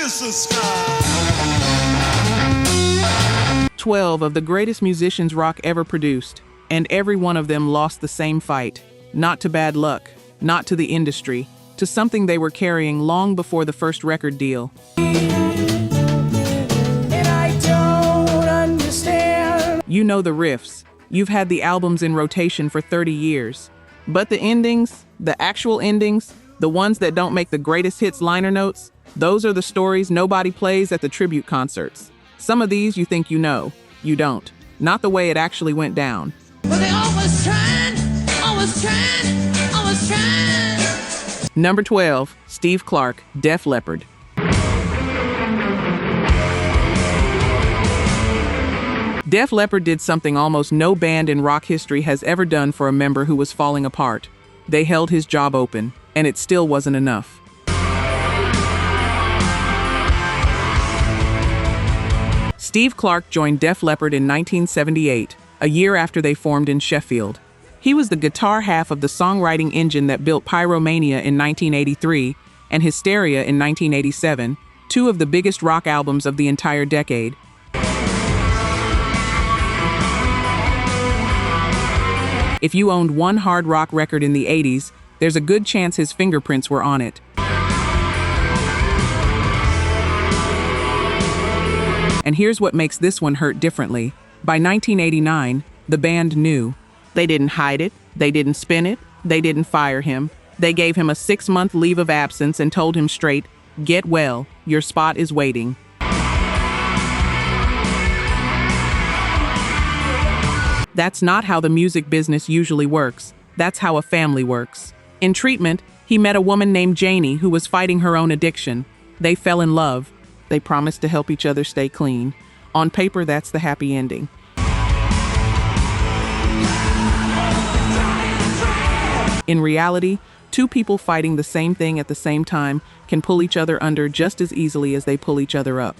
Mr. Sky. 12 of the greatest musicians rock ever produced, and every one of them lost the same fight. Not to bad luck, not to the industry, to something they were carrying long before the first record deal. And I don't understand. You know the riffs. You've had the albums in rotation for 30 years. But the endings, the actual endings, the ones that don't make the greatest hits liner notes, those are the stories nobody plays at the tribute concerts. Some of these you think you know. You don't. Not the way it actually went down. But they always trying, always trying, always trying. Number 12, Steve Clark, Def Leppard. Def Leppard did something almost no band in rock history has ever done for a member who was falling apart. They held his job open, and it still wasn't enough. Steve Clark joined Def Leppard in 1978, a year after they formed in Sheffield. He was the guitar half of the songwriting engine that built Pyromania in 1983 and Hysteria in 1987, two of the biggest rock albums of the entire decade. If you owned one hard rock record in the 80s, there's a good chance his fingerprints were on it. And here's what makes this one hurt differently. By 1989, the band knew. They didn't hide it, they didn't spin it, they didn't fire him. They gave him a 6-month leave of absence and told him straight, "Get well, your spot is waiting." That's not how the music business usually works. That's how a family works. In treatment, he met a woman named Janie who was fighting her own addiction. They fell in love. They promised to help each other stay clean. On paper, that's the happy ending. In reality, two people fighting the same thing at the same time can pull each other under just as easily as they pull each other up.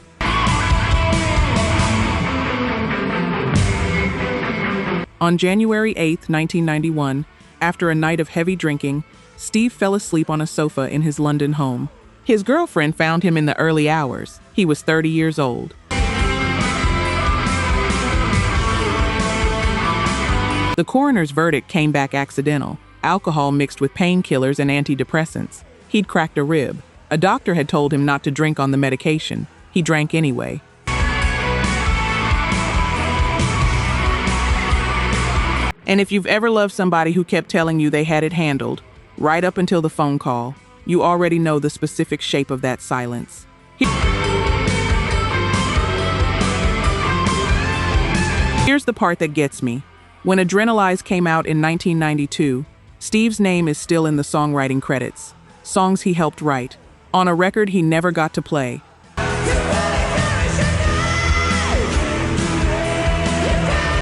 On January 8, 1991, after a night of heavy drinking, Steve fell asleep on a sofa in his London home. His girlfriend found him in the early hours. He was 30 years old. The coroner's verdict came back accidental. Alcohol mixed with painkillers and antidepressants. He'd cracked a rib. A doctor had told him not to drink on the medication. He drank anyway. And if you've ever loved somebody who kept telling you they had it handled, right up until the phone call, you already know the specific shape of that silence. Here's the part that gets me. When Adrenalize came out in 1992, Steve's name is still in the songwriting credits. Songs he helped write, on a record he never got to play.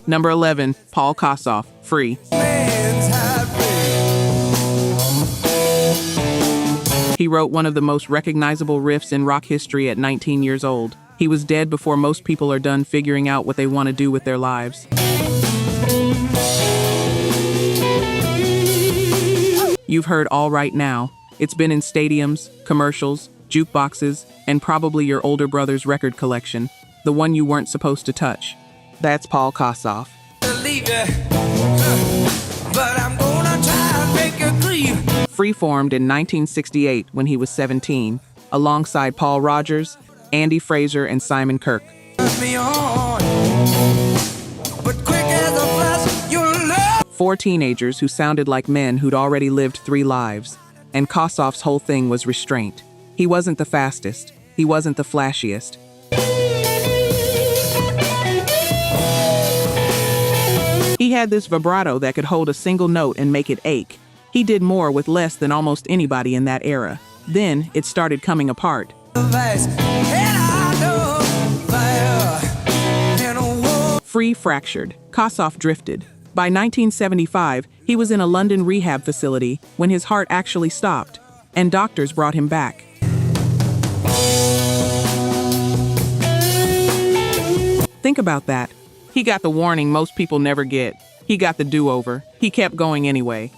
Number 11, Paul Kossoff, Free. He wrote one of the most recognizable riffs in rock history at 19 years old. He was dead before most people are done figuring out what they want to do with their lives. You've heard All Right Now. It's been in stadiums, commercials, jukeboxes, and probably your older brother's record collection, the one you weren't supposed to touch. That's Paul Kossoff. Free formed in 1968 when he was 17, alongside Paul Rodgers, Andy Fraser, and Simon Kirke. 4 teenagers who sounded like men who'd already lived 3 lives. And Kossoff's whole thing was restraint. He wasn't the fastest. He wasn't the flashiest. He had this vibrato that could hold a single note and make it ache. He did more with less than almost anybody in that era. Then it started coming apart. Free fractured. Kossoff drifted. By 1975, he was in a London rehab facility when his heart actually stopped, and doctors brought him back. Think about that. He got the warning most people never get. He got the do-over. He kept going anyway.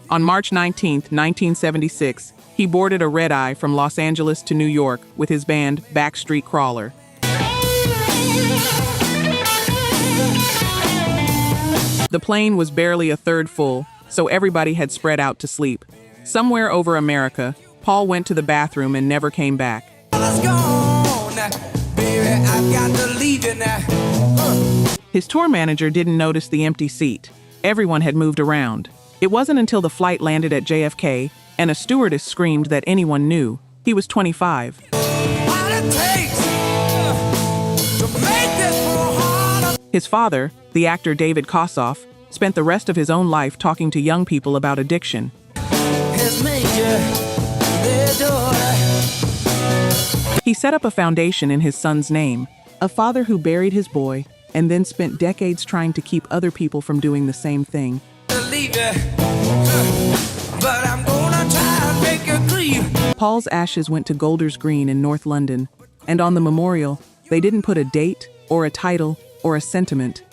On March 19, 1976, he boarded a red-eye from Los Angeles to New York with his band Backstreet Crawler. The plane was barely a third full, so everybody had spread out to sleep. Somewhere over America, Paul went to the bathroom and never came back. His tour manager didn't notice the empty seat. Everyone had moved around. It wasn't until the flight landed at JFK and a stewardess screamed that anyone knew. He was 25. His father, the actor David Kossoff, spent the rest of his own life talking to young people about addiction. He set up a foundation in his son's name, a father who buried his boy and then spent decades trying to keep other people from doing the same thing. Paul's ashes went to Golders Green in North London, and on the memorial, they didn't put a date or a title or a sentiment.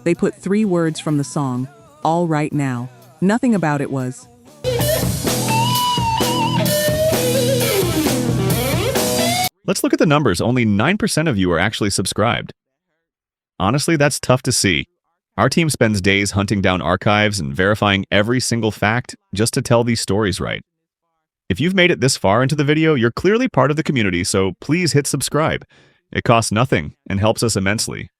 They put 3 words from the song, "All Right Now." Nothing about it was. Let's look at the numbers. Only 9% of you are actually subscribed. Honestly, that's tough to see. Our team spends days hunting down archives and verifying every single fact just to tell these stories right. If you've made it this far into the video, you're clearly part of the community, so please hit subscribe. It costs nothing and helps us immensely.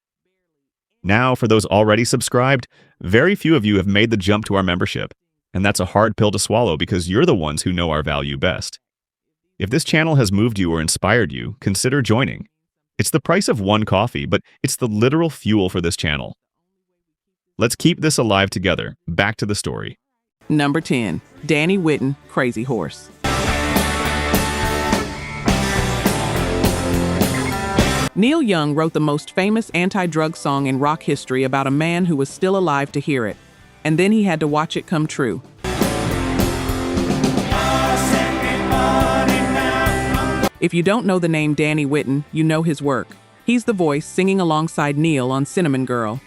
Now, for those already subscribed, very few of you have made the jump to our membership, and that's a hard pill to swallow because you're the ones who know our value best. If this channel has moved you or inspired you, consider joining. It's the price of one coffee, but it's the literal fuel for this channel. Let's keep this alive together. Back to the story. Number 10, Danny Whitten, Crazy Horse. Neil Young wrote the most famous anti-drug song in rock history about a man who was still alive to hear it, and then he had to watch it come true. If you don't know the name Danny Whitten, you know his work. He's the voice singing alongside Neil on Cinnamon Girl.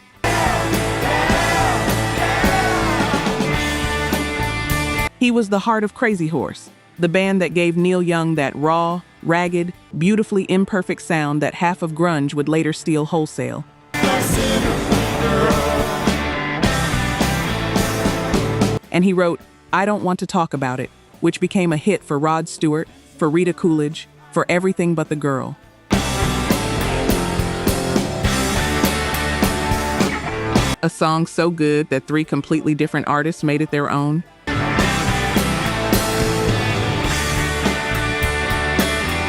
He was the heart of Crazy Horse, the band that gave Neil Young that raw, ragged, beautifully imperfect sound that half of grunge would later steal wholesale. And he wrote, "I Don't Want to Talk About It," which became a hit for Rod Stewart, for Rita Coolidge, for Everything But the Girl. A song so good that 3 completely different artists made it their own.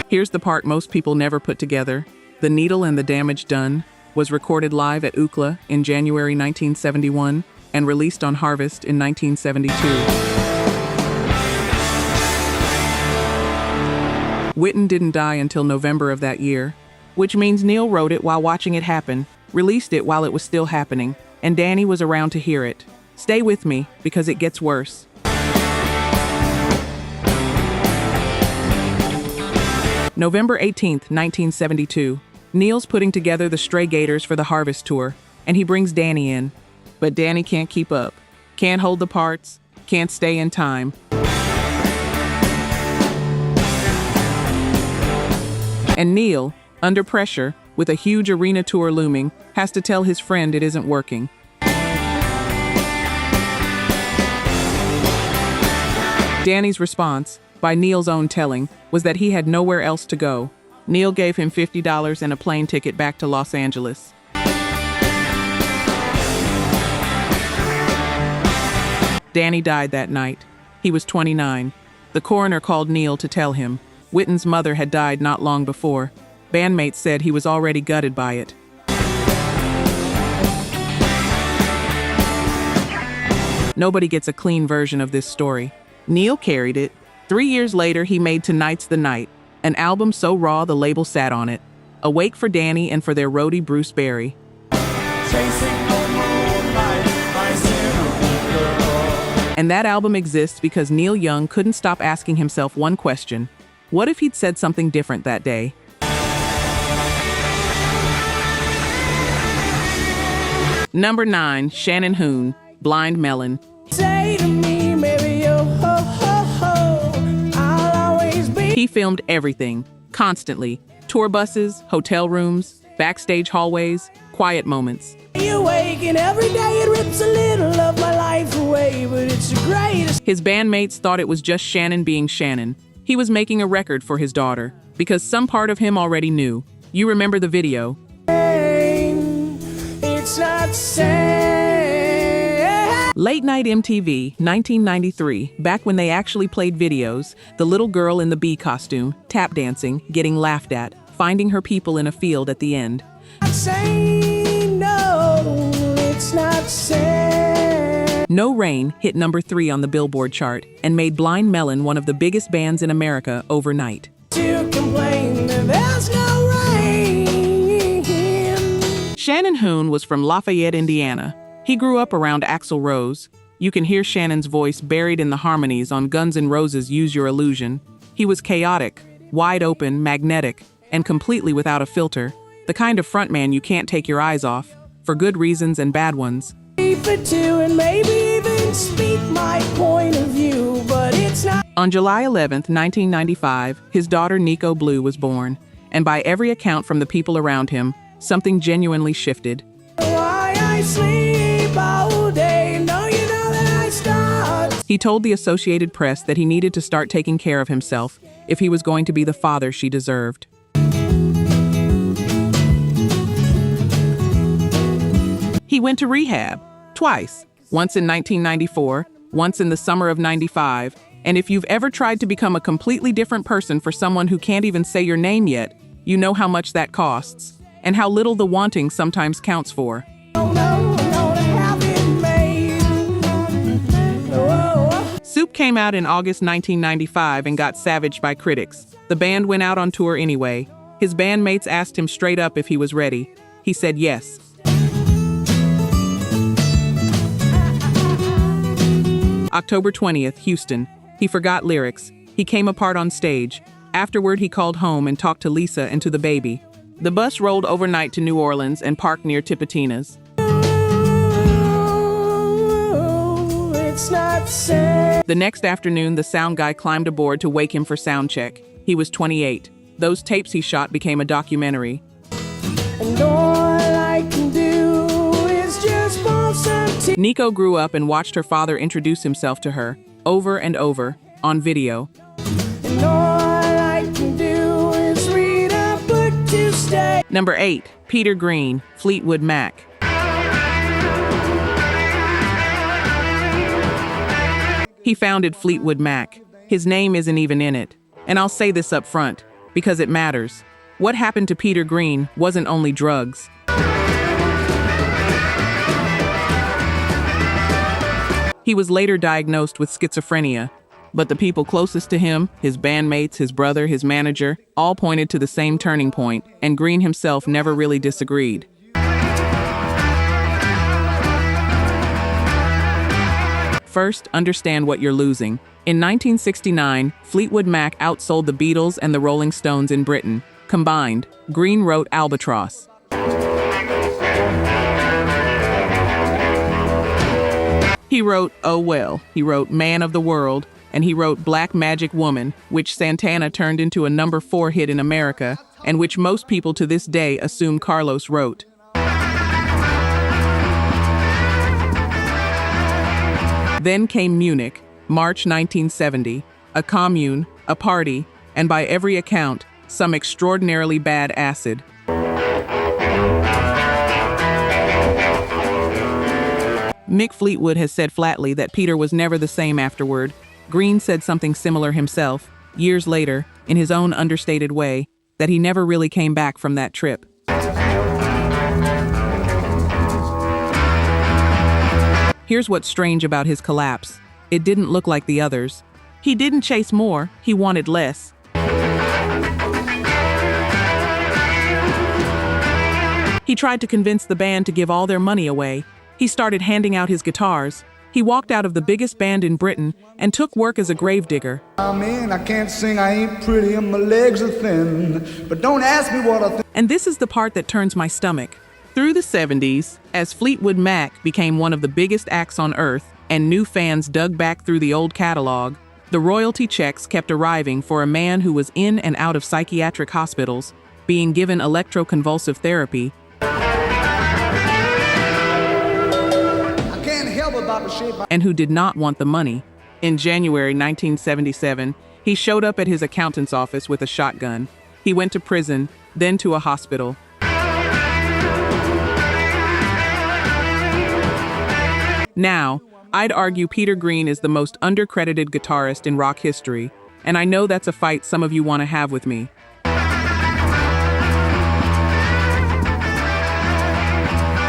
Here's the part most people never put together. The Needle and the Damage Done was recorded live at UCLA in January 1971 and released on Harvest in 1972. Whitten didn't die until November of that year, which means Neil wrote it while watching it happen, released it while it was still happening, and Danny was around to hear it. Stay with me, because it gets worse. November 18th, 1972, Neil's putting together the Stray Gators for the Harvest Tour, and he brings Danny in. But Danny can't keep up, can't hold the parts, can't stay in time. And Neil, under pressure, with a huge arena tour looming, has to tell his friend it isn't working. Danny's response, by Neil's own telling, was that he had nowhere else to go. Neil gave him $50 and a plane ticket back to Los Angeles. Danny died that night. He was 29. The coroner called Neil to tell him. Whitten's mother had died not long before. Bandmates said he was already gutted by it. Nobody gets a clean version of this story. Neil carried it. 3 years later, he made Tonight's the Night, an album so raw the label sat on it. A wake for Danny and for their roadie Bruce Berry. And that album exists because Neil Young couldn't stop asking himself one question. What if he'd said something different that day? Number 9, Shannon Hoon, Blind Melon. Say to me, maybe yo ho ho ho, I'll always be. He filmed everything, constantly. Tour buses, hotel rooms, backstage hallways, quiet moments. Awake and every day it rips a little of my life away, but it's the greatest. His bandmates thought it was just Shannon being Shannon. He was making a record for his daughter, because some part of him already knew. You remember the video. It's not sad. Late Night MTV, 1993, back when they actually played videos, the little girl in the bee costume, tap dancing, getting laughed at, finding her people in a field at the end. Say no, it's not sad. No Rain hit number 3 on the Billboard chart and made Blind Melon one of the biggest bands in America overnight. To complain that there's no rain. Shannon Hoon was from Lafayette, Indiana. He grew up around Axl Rose. You can hear Shannon's voice buried in the harmonies on Guns N' Roses' Use Your Illusion. He was chaotic, wide open, magnetic, and completely without a filter. The kind of frontman you can't take your eyes off, for good reasons and bad ones. Keep it to and maybe even speak my point of view, but it's not. On July 11th, 1995, his daughter Nico Blue was born. And by every account from the people around him, something genuinely shifted. Why I sleep all day, no, you know that I start. He told the Associated Press that he needed to start taking care of himself if he was going to be the father she deserved. He went to rehab twice, once in 1994, once in the summer of 95, and if you've ever tried to become a completely different person for someone who can't even say your name yet, you know how much that costs, and how little the wanting sometimes counts for. Oh, no, to have it made. Whoa. Soup came out in August 1995 and got savaged by critics. The band went out on tour anyway. His bandmates asked him straight up if he was ready. He said yes. October 20th, Houston. He forgot lyrics. He came apart on stage. Afterward, he called home and talked to Lisa and to the baby. The bus rolled overnight to New Orleans and parked near Tipitina's. It's not sad. The next afternoon, the sound guy climbed aboard to wake him for sound check. He was 28. Those tapes he shot became a documentary. And all I can do is just bump some tea. Nico grew up and watched her father introduce himself to her, over and over, on video. And all I can do is read a book to stay. Number 8, Peter Green, Fleetwood Mac. He founded Fleetwood Mac. His name isn't even in it. And I'll say this up front, because it matters. What happened to Peter Green wasn't only drugs. He was later diagnosed with schizophrenia, but the people closest to him, his bandmates, his brother, his manager, all pointed to the same turning point, and Green himself never really disagreed. First, understand what you're losing. In 1969, Fleetwood Mac outsold the Beatles and the Rolling Stones in Britain. Combined, Green wrote Albatross. He wrote Oh Well, he wrote Man of the World, and he wrote Black Magic Woman, which Santana turned into a number 4 hit in America, and which most people to this day assume Carlos wrote. Then came Munich, March 1970, a commune, a party, and by every account, some extraordinarily bad acid. Mick Fleetwood has said flatly that Peter was never the same afterward. Green said something similar himself, years later, in his own understated way, that he never really came back from that trip. Here's what's strange about his collapse. It didn't look like the others. He didn't chase more, he wanted less. He tried to convince the band to give all their money away. He started handing out his guitars. He walked out of the biggest band in Britain and took work as a gravedigger. I mean, I can't sing, I ain't pretty, and my legs are thin. But don't ask me what I think. And this is the part that turns my stomach. Through the 70s, as Fleetwood Mac became one of the biggest acts on earth and new fans dug back through the old catalog, the royalty checks kept arriving for a man who was in and out of psychiatric hospitals, being given electroconvulsive therapy, I can't help about the shape. and who did not want the money. In January 1977, he showed up at his accountant's office with a shotgun. He went to prison, then to a hospital. Now, I'd argue Peter Green is the most undercredited guitarist in rock history, and I know that's a fight some of you want to have with me.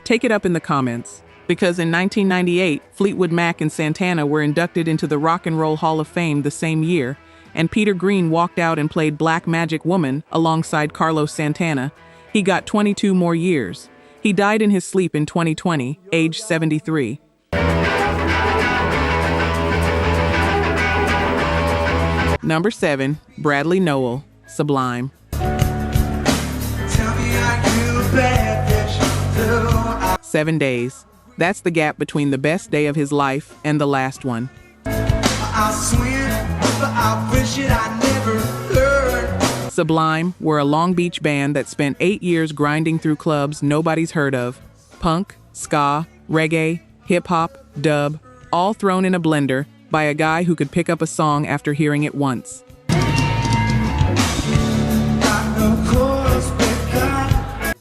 Take it up in the comments, because in 1998, Fleetwood Mac and Santana were inducted into the Rock and Roll Hall of Fame the same year, and Peter Green walked out and played Black Magic Woman alongside Carlos Santana. He got 22 more years. He died in his sleep in 2020, age 73. Number 7, Bradley Nowell, Sublime. 7 days. That's the gap between the best day of his life and the last one. Sublime were a Long Beach band that spent 8 years grinding through clubs nobody's heard of. Punk, ska, reggae, hip-hop, dub, all thrown in a blender by a guy who could pick up a song after hearing it once.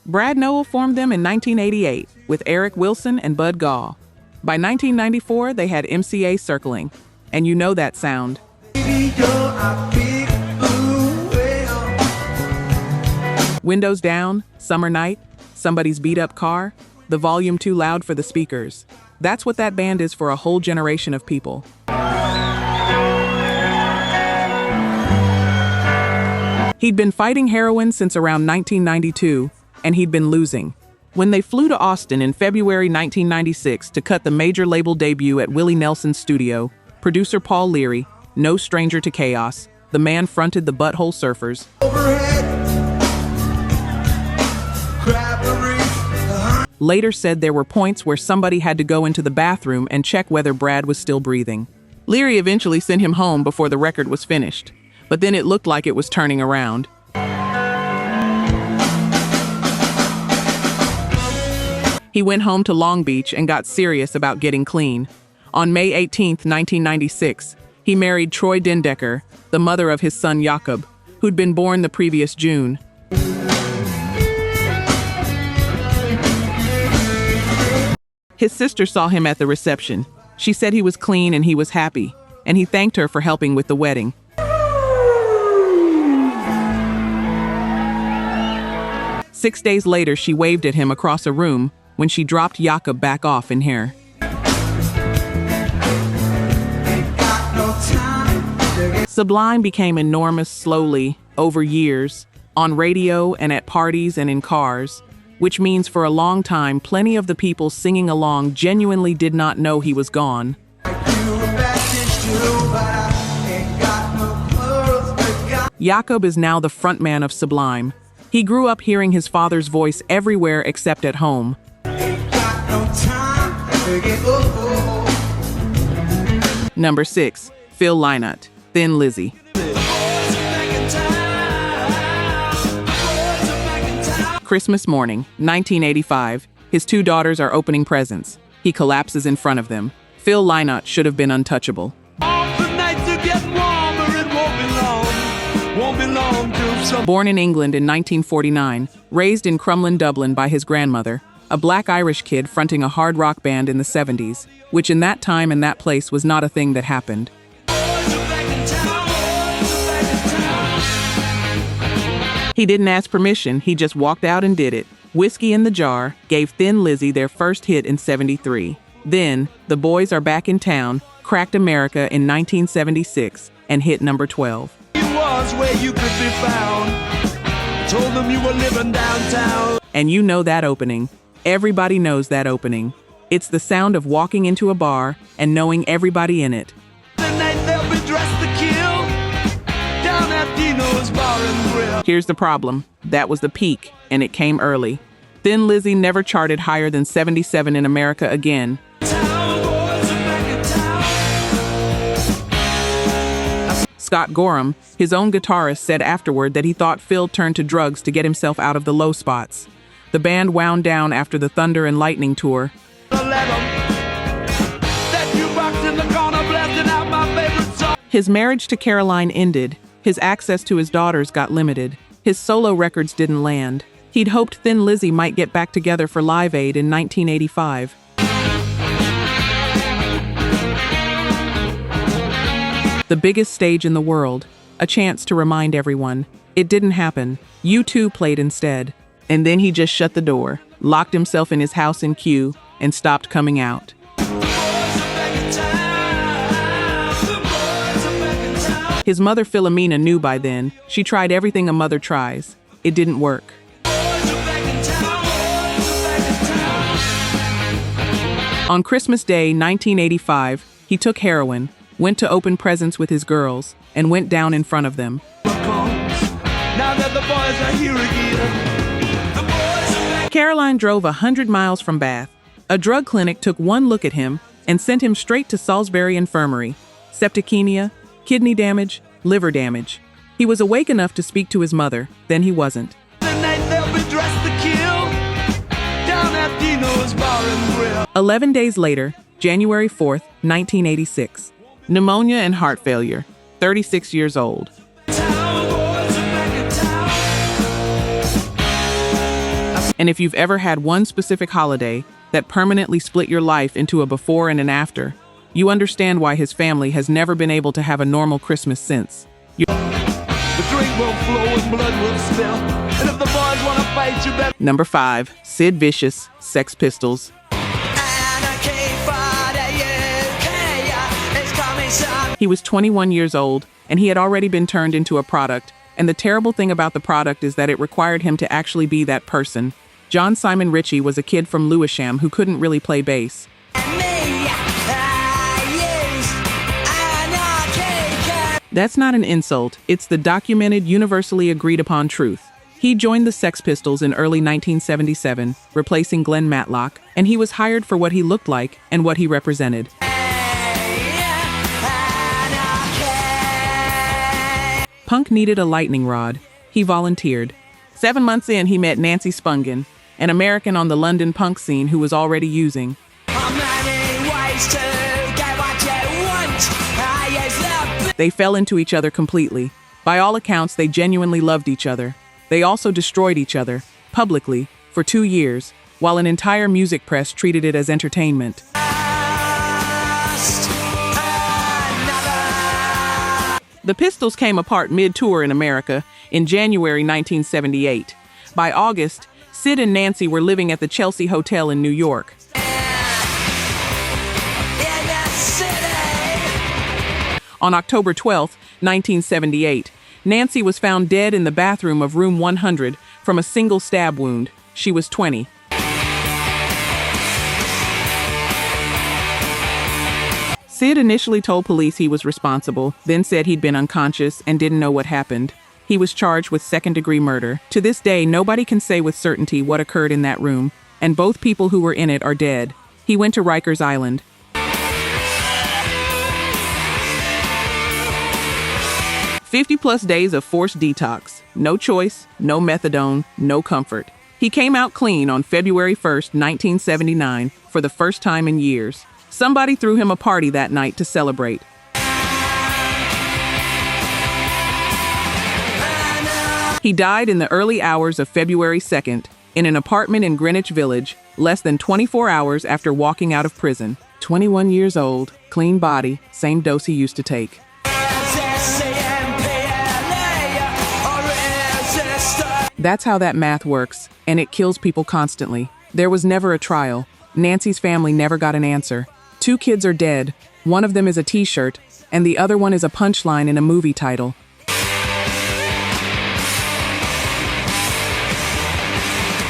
Brad Nowell formed them in 1988 with Eric Wilson and Bud Gaw. By 1994, they had MCA circling, and you know that sound. Windows down, summer night, somebody's beat-up car, the volume too loud for the speakers. That's what that band is for a whole generation of people. He'd been fighting heroin since around 1992, and he'd been losing. When they flew to Austin in February 1996 to cut the major label debut at Willie Nelson's studio, producer Paul Leary, no stranger to chaos, the man fronted the Butthole Surfers. Later said there were points where somebody had to go into the bathroom and check whether Brad was still breathing. Leary eventually sent him home before the record was finished, but then it looked like it was turning around. He went home to Long Beach and got serious about getting clean. On May 18, 1996, he married Troy Dendecker, the mother of his son Jakob, who'd been born the previous June. His sister saw him at the reception. She said he was clean and he was happy, and he thanked her for helping with the wedding. Six days later, she waved at him across a room when she dropped Jakob back off in hair. Sublime became enormous slowly, over years, on radio and at parties and in cars, which means for a long time, plenty of the people singing along genuinely did not know he was gone. Jakob is now the frontman of Sublime. He grew up hearing his father's voice everywhere except at home. Number 6, Phil Lynott, Thin Lizzy. Christmas morning, 1985. His two daughters are opening presents. He collapses in front of them. Phil Lynott should have been untouchable. Born in England in 1949, raised in Crumlin, Dublin by his grandmother, a black Irish kid fronting a hard rock band in the 70s, which in that time and that place was not a thing that happened. He didn't ask permission, he just walked out and did it. Whiskey in the Jar gave Thin Lizzy their first hit in '73. Then, The Boys Are Back in Town cracked America in 1976 and hit number 12. Where you could be found. Told them you were living downtown. And you know that opening. Everybody knows that opening. It's the sound of walking into a bar and knowing everybody in it. Tonight they'll be dressed to kill. Down at Dino's Bar and Grill. Here's the problem. That was the peak, and it came early. Thin Lizzy never charted higher than 77 in America again. Scott Gorham, his own guitarist, said afterward that he thought Phil turned to drugs to get himself out of the low spots. The band wound down after the Thunder and Lightning tour. His marriage to Caroline ended. His access to his daughters got limited. His solo records didn't land. He'd hoped Thin Lizzy might get back together for Live Aid in 1985. The biggest stage in the world. A chance to remind everyone. It didn't happen. U2 played instead. And then he just shut the door, locked himself in his house in Kew, and stopped coming out. His mother Philomena knew by then. She tried everything a mother tries. It didn't work. On Christmas Day, 1985, he took heroin, went to open presents with his girls, and went down in front of them. Caroline drove 100 miles from Bath. A drug clinic took one look at him and sent him straight to Salisbury Infirmary. Septicemia, kidney damage, liver damage. He was awake enough to speak to his mother, then he wasn't. 11 days later, January 4th, 1986. Pneumonia and heart failure, 36 years old. And if you've ever had one specific holiday that permanently split your life into a before and an after, you understand why his family has never been able to have a normal Christmas since. The drink will flow and blood will spill. And if the boys want to fight, you better. Number 5, Sid Vicious, Sex Pistols. He was 21 years old, and he had already been turned into a product, and the terrible thing about the product is that it required him to actually be that person. John Simon Ritchie was a kid from Lewisham who couldn't really play bass. That's not an insult, it's the documented, universally agreed upon truth. He joined the Sex Pistols in early 1977, replacing Glenn Matlock, and he was hired for what he looked like and what he represented. Punk needed a lightning rod. He volunteered. 7 months in, he met Nancy Spungen, an American on the London punk scene who was already using. They fell into each other completely. By all accounts, they genuinely loved each other. They also destroyed each other, publicly, for 2 years, while an entire music press treated it as entertainment. The Pistols came apart mid-tour in America in January 1978. By August, Sid and Nancy were living at the Chelsea Hotel in New York. On October 12, 1978, Nancy was found dead in the bathroom of room 100 from a single stab wound. She was 20. Sid initially told police he was responsible, then said he'd been unconscious and didn't know what happened. He was charged with second-degree murder. To this day, nobody can say with certainty what occurred in that room, and both people who were in it are dead. He went to Rikers Island. "50-plus days of forced detox. No choice, no methadone, no comfort. He came out clean on February 1st, 1979, for the first time in years. Somebody threw him a party that night to celebrate. He died in the early hours of February 2nd in an apartment in Greenwich Village, less than 24 hours after walking out of prison. 21 years old, clean body, same dose he used to take. That's how that math works, and it kills people constantly. There was never a trial. Nancy's family never got an answer. 2 kids are dead. One of them is a t-shirt, and the other one is a punchline in a movie title.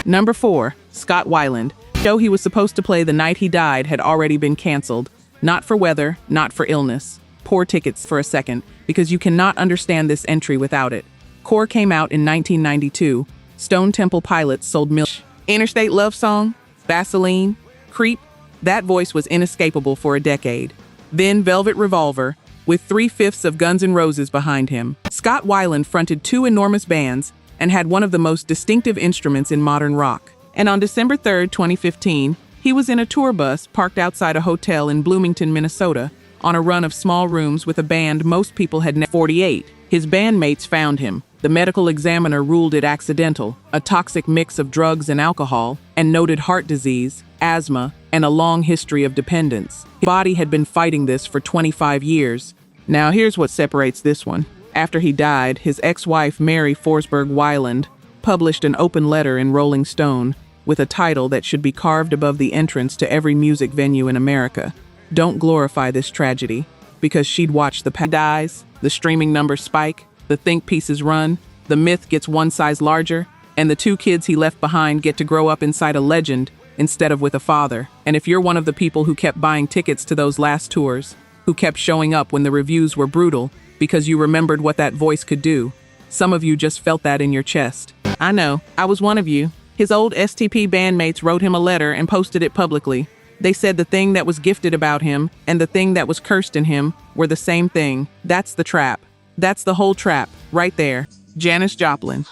Number 4, Scott Weiland. The show he was supposed to play the night he died had already been canceled. Not for weather, not for illness. Poor tickets for a second, because you cannot understand this entry without it. Core came out in 1992. Stone Temple Pilots sold millions. Interstate Love Song, Vaseline, Creep, that voice was inescapable for a decade. Then Velvet Revolver, with 3/5 of Guns N' Roses behind him. Scott Weiland fronted 2 enormous bands and had one of the most distinctive instruments in modern rock. And on December 3, 2015, he was in a tour bus parked outside a hotel in Bloomington, Minnesota, on a run of small rooms with a band most people had never. 48. His bandmates found him. The medical examiner ruled it accidental, a toxic mix of drugs and alcohol, and noted heart disease, asthma, and a long history of dependence. His body had been fighting this for 25 years. Now here's what separates this one. After he died, his ex-wife Mary Forsberg Weiland published an open letter in Rolling Stone with a title that should be carved above the entrance to every music venue in America. Don't glorify this tragedy, because she'd watch the dies, the streaming numbers spike, the think pieces run, the myth gets one size larger, and the 2 kids he left behind get to grow up inside a legend instead of with a father. And if you're one of the people who kept buying tickets to those last tours, who kept showing up when the reviews were brutal because you remembered what that voice could do, some of you just felt that in your chest. I know, I was one of you. His old STP bandmates wrote him a letter and posted it publicly. They said the thing that was gifted about him and the thing that was cursed in him were the same thing. That's the trap. That's the whole trap, right there. Janis Joplin.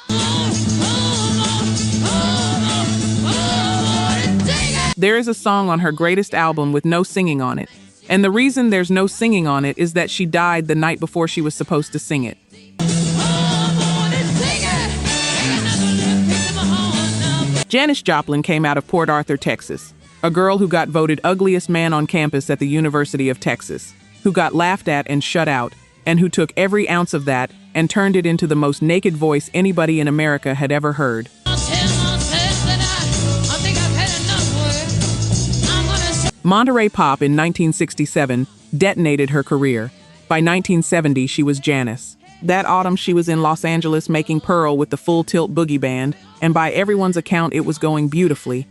There is a song on her greatest album with no singing on it. And the reason there's no singing on it is that she died the night before she was supposed to sing it. Janis Joplin came out of Port Arthur, Texas. A girl who got voted ugliest man on campus at the University of Texas, who got laughed at and shut out, and who took every ounce of that and turned it into the most naked voice anybody in America had ever heard. Monterey Pop in 1967 detonated her career. By 1970, she was Janis. That autumn, she was in Los Angeles making Pearl with the Full Tilt Boogie Band, and by everyone's account, it was going beautifully.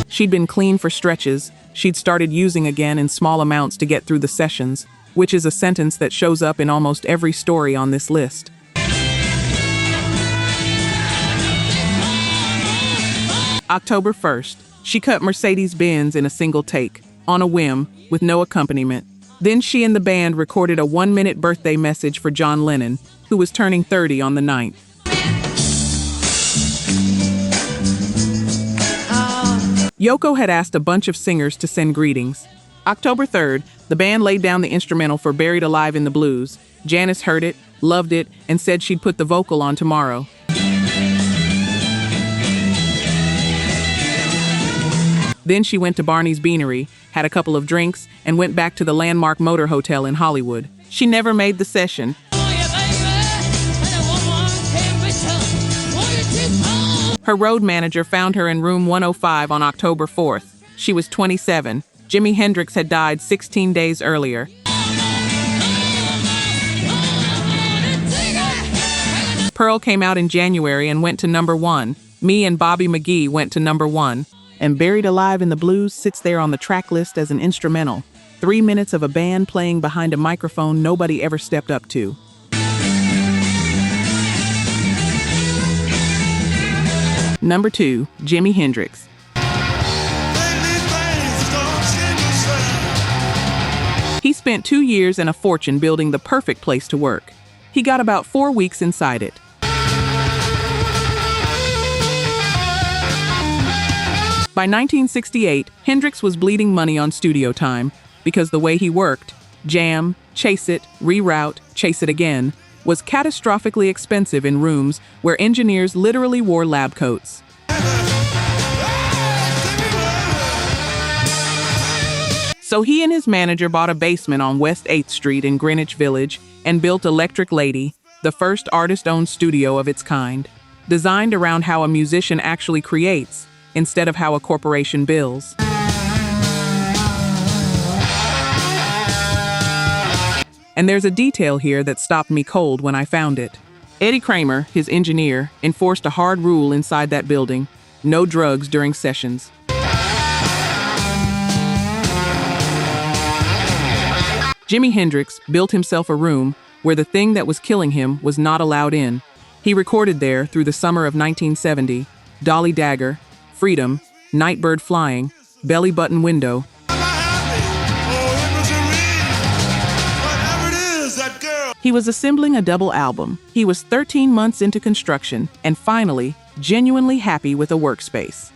She'd been clean for stretches. She'd started using again in small amounts to get through the sessions, which is a sentence that shows up in almost every story on this list. October 1st, she cut Mercedes-Benz in a single take, on a whim, with no accompaniment. Then she and the band recorded a 1-minute birthday message for John Lennon, who was turning 30 on the 9th. Yoko had asked a bunch of singers to send greetings. October 3rd, the band laid down the instrumental for Buried Alive in the Blues. Janis heard it, loved it, and said she'd put the vocal on tomorrow. Then she went to Barney's Beanery, had a couple of drinks, and went back to the Landmark Motor Hotel in Hollywood. She never made the session. Her road manager found her in room 105 on October 4th. She was 27. Jimi Hendrix had died 16 days earlier. Pearl came out in January and went to number 1. Me and Bobby McGee went to number 1. And Buried Alive in the Blues sits there on the track list as an instrumental. 3 minutes of a band playing behind a microphone nobody ever stepped up to. Number 2, Jimi Hendrix. He spent 2 years and a fortune building the perfect place to work. He got about 4 weeks inside it. By 1968, Hendrix was bleeding money on studio time because the way he worked, jam, chase it, reroute, chase it again, was catastrophically expensive in rooms where engineers literally wore lab coats. So he and his manager bought a basement on West 8th Street in Greenwich Village and built Electric Lady, the first artist-owned studio of its kind, designed around how a musician actually creates instead of how a corporation bills. And there's a detail here that stopped me cold when I found it. Eddie Kramer, his engineer, enforced a hard rule inside that building: no drugs during sessions. Jimi Hendrix built himself a room where the thing that was killing him was not allowed in. He recorded there through the summer of 1970, Dolly Dagger, Freedom, Nightbird Flying, Belly Button Window. He was assembling a double album. He was 13 months into construction and finally, genuinely happy with a workspace.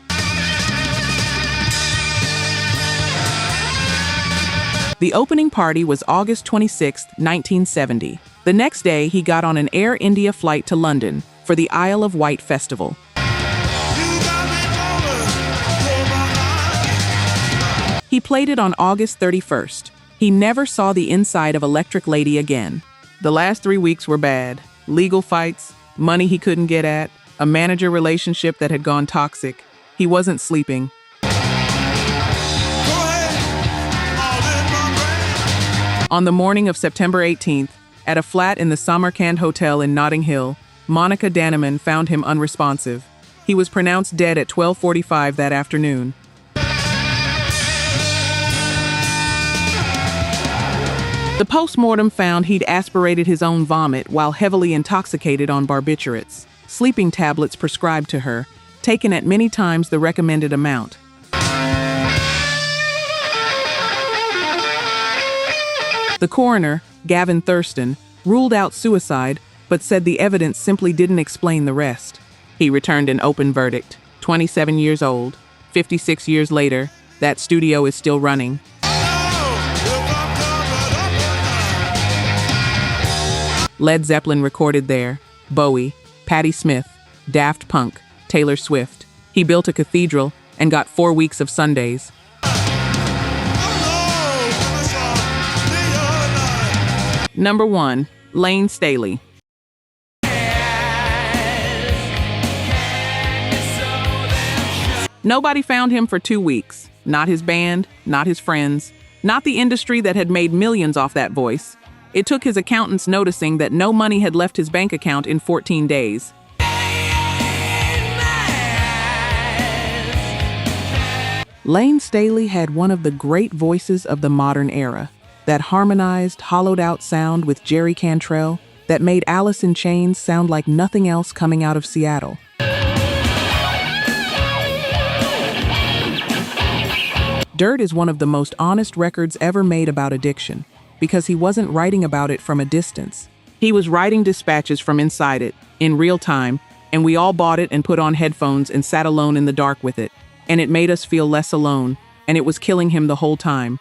The opening party was August 26, 1970. The next day, he got on an Air India flight to London for the Isle of Wight festival. He played it on August 31st. He never saw the inside of Electric Lady again. The last 3 weeks were bad. Legal fights, money he couldn't get at, a manager relationship that had gone toxic. He wasn't sleeping. On the morning of September 18th, at a flat in the Samarkand Hotel in Notting Hill, Monica Danneman found him unresponsive. He was pronounced dead at 12:45 that afternoon. The postmortem found he'd aspirated his own vomit while heavily intoxicated on barbiturates, sleeping tablets prescribed to her, taken at many times the recommended amount. The coroner, Gavin Thurston, ruled out suicide, but said the evidence simply didn't explain the rest. He returned an open verdict. 27 years old, 56 years later, that studio is still running. Led Zeppelin recorded there, Bowie, Patti Smith, Daft Punk, Taylor Swift. He built a cathedral and got 4 weeks of Sundays. Number 1, Layne Staley. Nobody found him for 2 weeks. Not his band, not his friends, not the industry that had made millions off that voice. It took his accountants noticing that no money had left his bank account in 14 days. Layne Staley had one of the great voices of the modern era. That harmonized, hollowed-out sound with Jerry Cantrell that made Alice in Chains sound like nothing else coming out of Seattle. Dirt is one of the most honest records ever made about addiction, because he wasn't writing about it from a distance. He was writing dispatches from inside it, in real time, and we all bought it and put on headphones and sat alone in the dark with it, and it made us feel less alone, and it was killing him the whole time.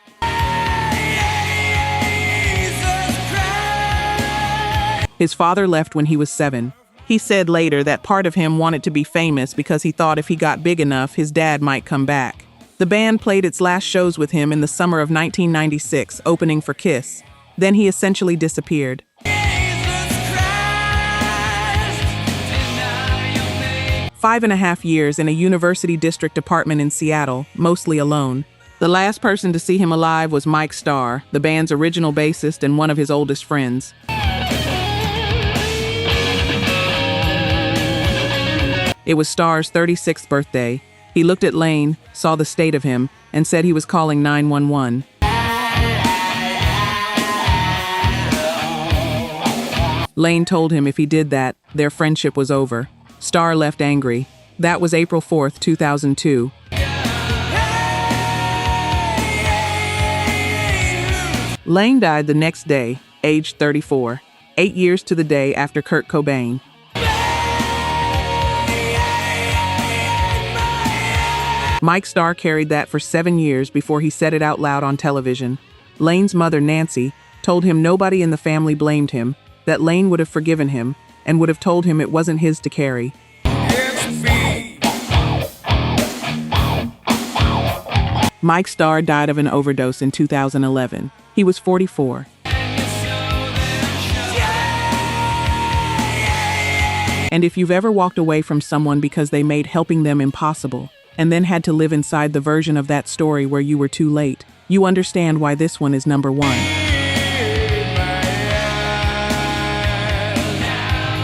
His father left when he was 7. He said later that part of him wanted to be famous because he thought if he got big enough, his dad might come back. The band played its last shows with him in the summer of 1996, opening for Kiss. Then he essentially disappeared. 5.5 years in a university district apartment in Seattle, mostly alone. The last person to see him alive was Mike Starr, the band's original bassist and one of his oldest friends. It was Starr's 36th birthday. He looked at Layne, saw the state of him, and said he was calling 911. Layne told him if he did that, their friendship was over. Starr left angry. That was April 4th, 2002. Layne died the next day, aged 34, 8 years to the day after Kurt Cobain. Mike Starr carried that for 7 years before he said it out loud on television. Layne's mother, Nancy, told him nobody in the family blamed him, that Layne would have forgiven him, and would have told him it wasn't his to carry. Mike Starr died of an overdose in 2011. He was 44. And if you've ever walked away from someone because they made helping them impossible, and then had to live inside the version of that story where you were too late, you understand why this one is number 1.